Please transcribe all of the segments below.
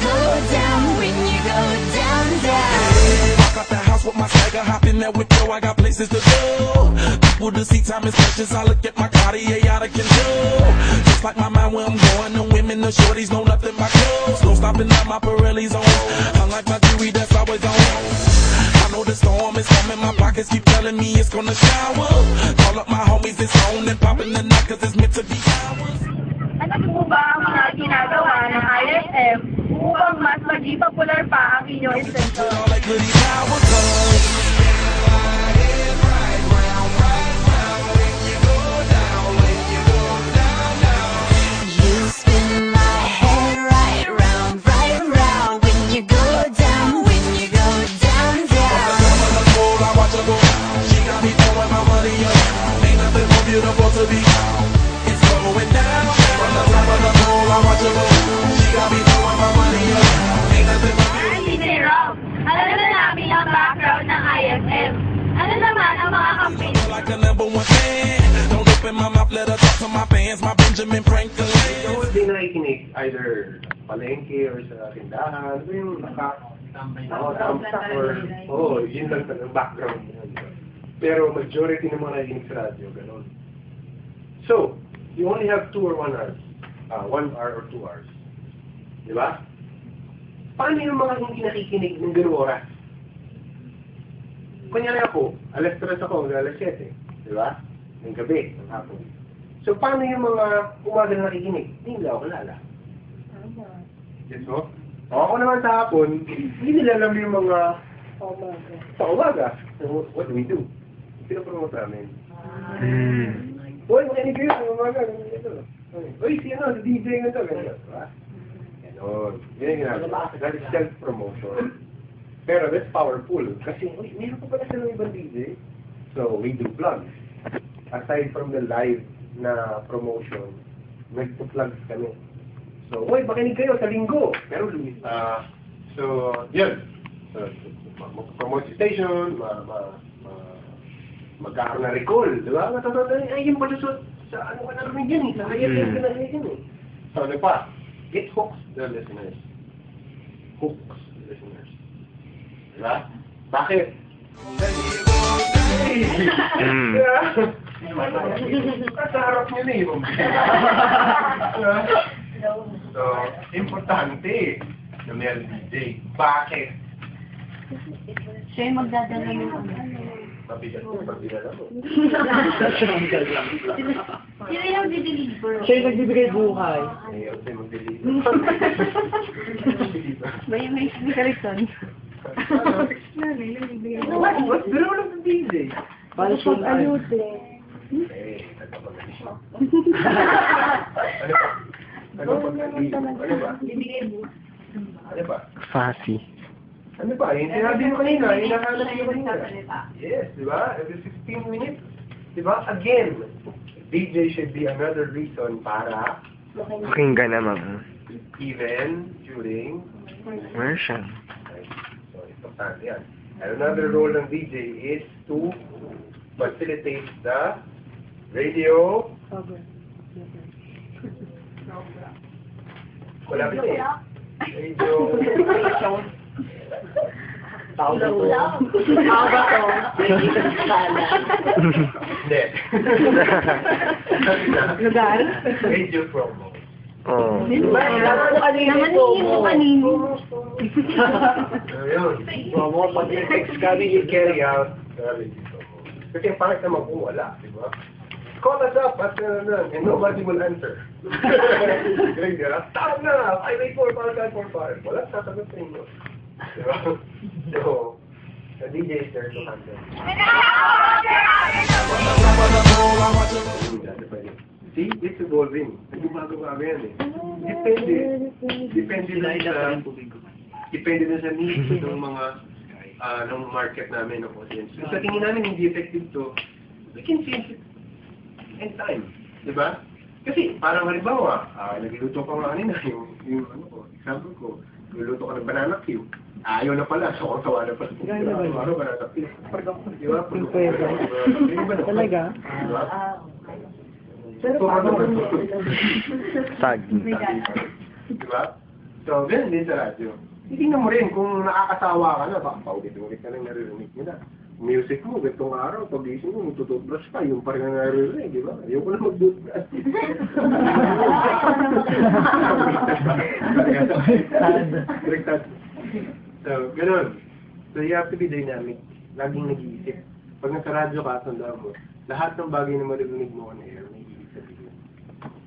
go down, when you go down, down. Walk out the house with my swagger, hop in there with Joe, I got places to go. People to see, time is precious, I look at my Cartier out of control. Just like my mind where I'm going, the women, the shorties know nothing but clothes. No stopping at my Pirelli's on, unlike my jewelry that's always on. I know the storm is coming, my pockets keep telling me it's gonna shower. Call up my homies, it's on and popping the night, cause it's meant to be ours. Ano po ba ang mga ginagawa ng ISM upang mas maging popular pa ang inyong estensyon? Like goody power comes. You spin my head right round, when you go down, when you go down, down. I watch her go. She got me throwing my money up. Ain't nothing more beautiful to be. It's going down. From the top of the pole, I watch her go. She got me throwing my money up. Ain't nothing more beautiful. DJ Rob, alam na namin ang background ng ISM. Ano naman ang mga campaign? Like a number one fan. Don't open my mouth, let her talk to my fans. My Benjamin Franklin. So, hindi nakikinig either palengke or sa tindahan. Ito yung naka-tampak or, yun lang sa background. Pero majority ng mga nakikinig sa radyo, ganun. So, you only have 2 or 1 hours. 1 hour or 2 hours. Di ba? Paano yung mga hindi nakikinig ng gano'ng oras? Kunyari ako, alas 3 ako, alas 7. Di ba? Ng gabi, ng hapon. So, paano yung mga umaga na nakikinig? Hindi nila ako kilala. Yes, no? Ako naman sa hapon, hindi nila alam yung mga sa umaga. So, what do we do? Pinapromote namin. Uy, makinig kayo sa umaga. Uy, si ano, si DJ nga ito. Ganon. Yan yung ginagawa. That is self-promotion. Pero that's powerful. Kasi, uy, meron pa pala silang ibang DJ. So, we do plugs. Aside from the live na promotion, nagpo-plugs kami. So, uy, makinig kayo sa linggo. Pero, Luis, so, yun. So, mag-promote si station, magkakaroon na recall, di ba? Matatanda, ay, yung pala sa ano ka narinig yan eh. Sa ISM ka narinig yan eh. So, ano pa? It hooks the listeners. Hooks the listeners. Di ba? Bakit? Sa harap niyo na yun. So, importante na may DJ. Bakit? Siya yung magdadala ng Mabigat mo, mabigat ako. Sino yung dideliver? Siya yung nagbibigay buhay. Ayaw siya mag-deliver. Ba yung may karison? What's the role of the DJ? Para siya Ayude. Eh, nagpapagaling siya. Ano ba? Ano ba? Bibigay mo. Ano ba? Fasi. Ano ba? Yung sinabi mo kanina, hinahanap mo kanina. Yes, di ba? Every 16 minutes. Di ba? Again, DJ should be another reason para Pakinggan naman. even during Commercial. so, importante yan. And another role ng DJ is to facilitate the radio. Wala ba eh? Radio. Tao ba to? Tao ba to? Hindi. Lugar? Radio promo. Oh. Naman mo kanino. Ayun. Promo, pag text kami, you carry out the radio promo. Kasi pangit naman kung wala, di ba? Call us up at and nobody will answer. Great, di ba? Tawag na! 584-5545. Wala sasagot sa inyo. Di ba? So, the DJ is there to handle. See, it's evolving. Nagbabago-bago yan eh. Depende. Depende din sa needs ng mga ng market namin, ng audience. So, sa tingin namin hindi effective to, we can change it in time. Diba? Kasi, parang halimbawa, nagluluto ka nga kanina, yung ano ko, example ko, nagluluto ka ng banana cue. Ayaw na pala, so kawa na pala. Ano banana cue? Diba? Talaga? Diba? Sag. Diba? So, ganun din sa radyo. Titingnan mo rin kung nakakasawa ka na, baka paulit-ulit ka lang naririnig nila. Music mo, gantong araw, pag-isip mo, magtututbrush ka, yung pa rin na naririnig, di ba? Ayaw ko na mag-toothbrush. So, ganun. So, you have to be dynamic. Laging nag-iisip. Pag nasa radyo ka, tandaan mo, lahat ng bagay na maririnig mo on air, may ibig sabihin.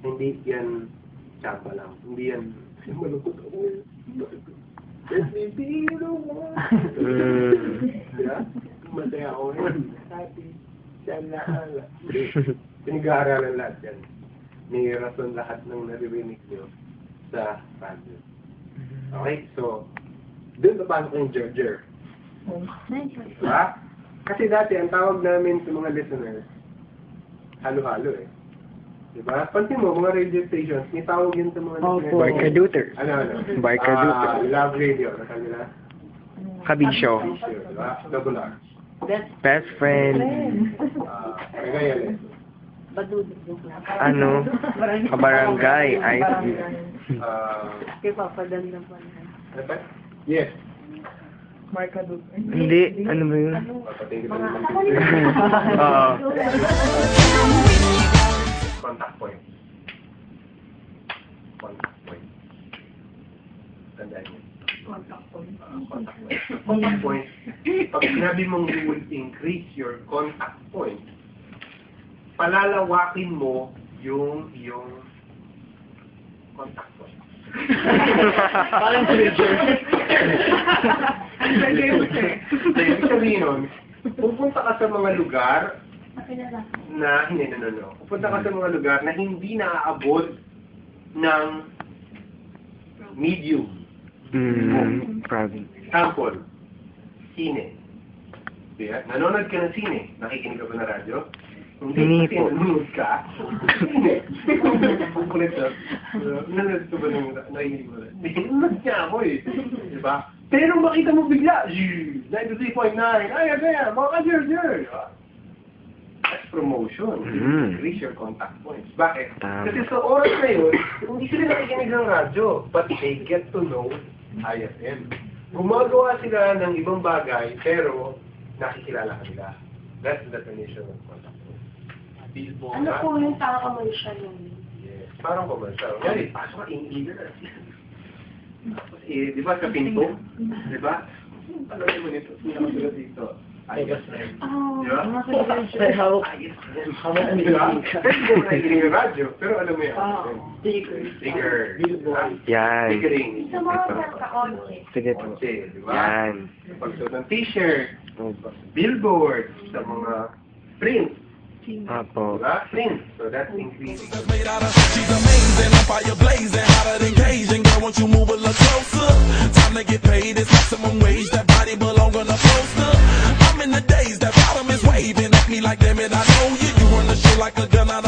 Hindi yan tsamba lang. Hindi yan, malungkot ako. Let me be the one. Diba? Masaya ako ngayon. Happy. Shalala. Pinag-aaralan lahat yan. May rason lahat ng naririnig nyo sa radio. Okay? So, doon papasok yung Jer. Diba? Kasi dati, ang tawag namin sa mga listeners, halo-halo eh. Diba? Pansin mo, mga radio stations, may tawag yun sa mga listeners. Barkaduter. Ano? Barkaduter. Love Radio. Nasaan nila? Kabisyo. Diba? Double R. Best friend. Kagayales. Ano? Kabarangay. IC. Ano pa? Yes. Hindi. Ano ba yun? Papatingin ko naman. Oo. Contact point. Contact point. Tandaan niyo. Contact point. Contact point. Pag sinabi mong you will increase your contact point, palalawakin mo yung contact point. Parang Ibig sabihin nun, pupunta ka sa mga lugar na pupunta ka sa mga lugar na hindi naaabot ng medium. Probably. Example, sine. Diba? Nanonood ka ng sine. Nakikinig ka ba na radyo? Hindi kasi po. nanonood ka. Sine. Kukulit na. Nanonood ka ba ng nakikinig mo na? Nanonood niya ako eh. Diba? Pero makita mo bigla, 93.9, ay, mga ka-jer. That's promotion. Increase your contact points. Bakit? Kasi sa oras na yun, hindi sila nakikinig ng radyo, but they get to know IFM. Gumagawa sila ng ibang bagay, pero nakikilala ka nila. That's the definition of contact points. Billboard. Ano po yung commercial yun? Yes. Parang commercial. Yan, pasok ka in-eager. Tapos, di ba sa pinto? Di ba? Alam mo nito, pinakasulat dito. Ayos rin. Di ba? Ayos rin. Di ba? Pero hindi mo nakikinig ng radyo, pero alam mo yan. Sticker. Yan. Stickering. Sa mga ka-onse. Sige po. Kotse, di ba? Yan. Pagsuot ng t-shirt, billboard, sa mga print. Apo. Diba? Print. So that's increasing. Made out of, she's amazing, on fire blazing, hotter than Cajun. Girl, won't you move a little closer? Time to get paid, it's maximum wage. That body belong on a poster. I'm in the days, that bottom is waving at me like, damn it, I know you. You run the show like a gun out